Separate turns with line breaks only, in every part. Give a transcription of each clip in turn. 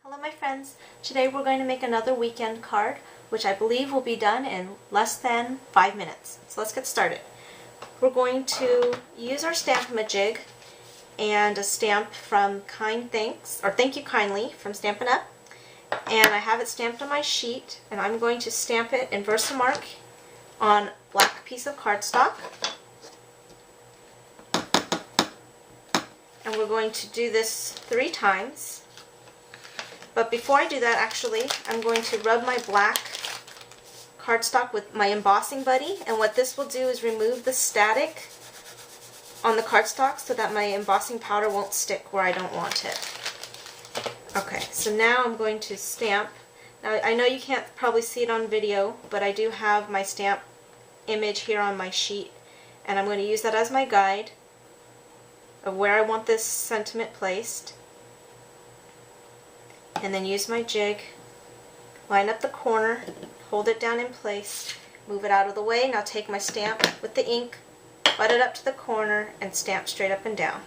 Hello my friends, today we're going to make another weekend card, which I believe will be done in less than 5 minutes. So let's get started. We're going to use our Stamp-A-Majig and a stamp from Thank You Kindly from Stampin' Up! And I have it stamped on my sheet, and I'm going to stamp it in Versamark on black piece of cardstock. And we're going to do this 3 times. But before I do that, actually, I'm going to rub my black cardstock with my embossing buddy, and what this will do is remove the static on the cardstock so that my embossing powder won't stick where I don't want it. Okay, so now I'm going to stamp. Now I know you can't probably see it on video, but I do have my stamp image here on my sheet, and I'm going to use that as my guide of where I want this sentiment placed. And then use my jig, line up the corner, hold it down in place, move it out of the way. Now take my stamp with the ink, butt it up to the corner, and stamp straight up and down.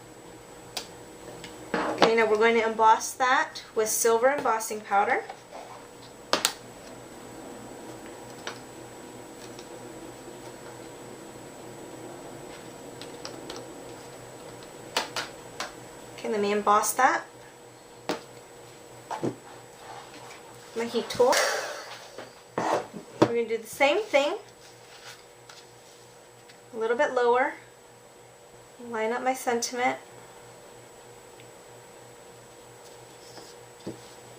Okay, now we're going to emboss that with silver embossing powder. Okay, let me emboss that. My heat tool. We're going to do the same thing, a little bit lower, line up my sentiment,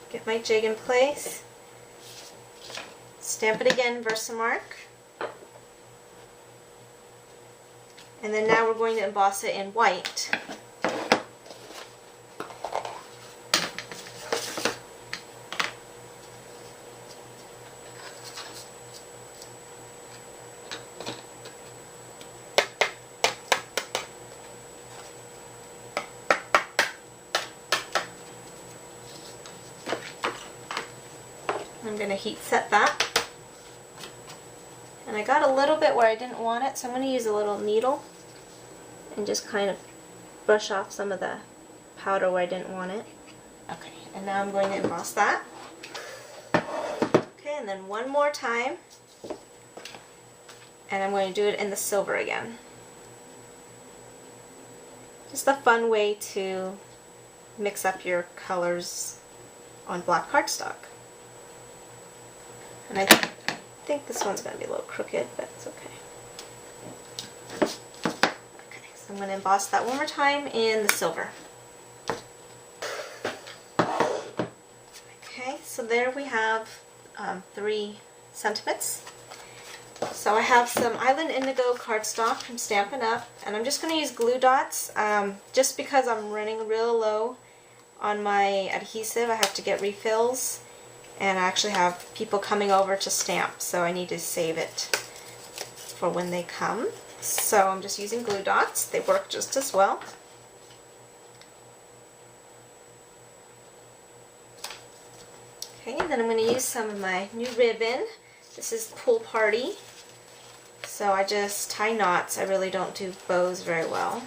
get my jig in place, stamp it again, Versamark, and then now we're going to emboss it in white. I'm going to heat set that. And I got a little bit where I didn't want it, so I'm going to use a little needle and just kind of brush off some of the powder where I didn't want it. Okay, and now I'm going to emboss that. Okay, and then one more time. And I'm going to do it in the silver again. Just a fun way to mix up your colors on black cardstock. And I think this one's going to be a little crooked, but it's okay. Okay, so I'm going to emboss that one more time in the silver. Okay, so there we have 3 sentiments. So I have some Island Indigo cardstock from Stampin' Up! And I'm just going to use glue dots. Just because I'm running real low on my adhesive, I have to get refills. And I actually have people coming over to stamp, so I need to save it for when they come. So I'm just using glue dots. They work just as well. Okay, and then I'm going to use some of my new ribbon. This is Pool Party. So I just tie knots. I really don't do bows very well.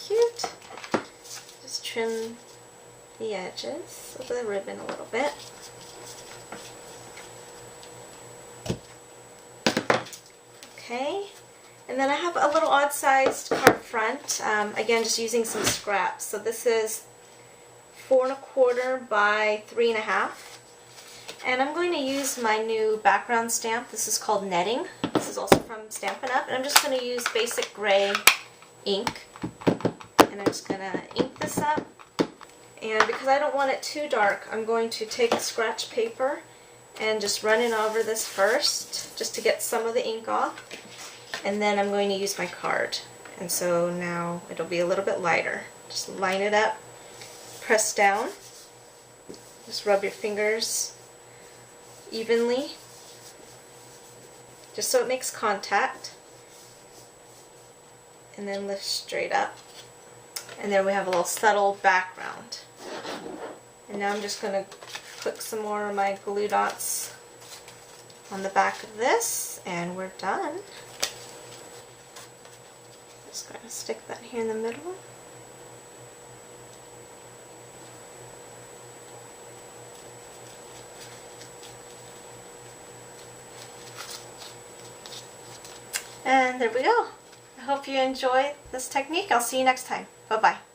Cute. Just trim the edges of the ribbon a little bit. Okay, and then I have a little odd-sized card front. Again, just using some scraps. So this is 4 1/4 by 3 1/2. And I'm going to use my new background stamp. This is called Netting. This is also from Stampin' Up! And I'm just going to use basic gray ink. And I'm just going to ink this up. And because I don't want it too dark, I'm going to take a scratch paper and just run it over this first, just to get some of the ink off. And then I'm going to use my card. And so now it'll be a little bit lighter. Just line it up, press down, just rub your fingers evenly, just so it makes contact. and then lift straight up. And there we have a little subtle background. And now I'm just going to put some more of my glue dots on the back of this, and we're done. Just going to stick that here in the middle. And there we go. I hope you enjoy this technique. I'll see you next time. Bye-bye.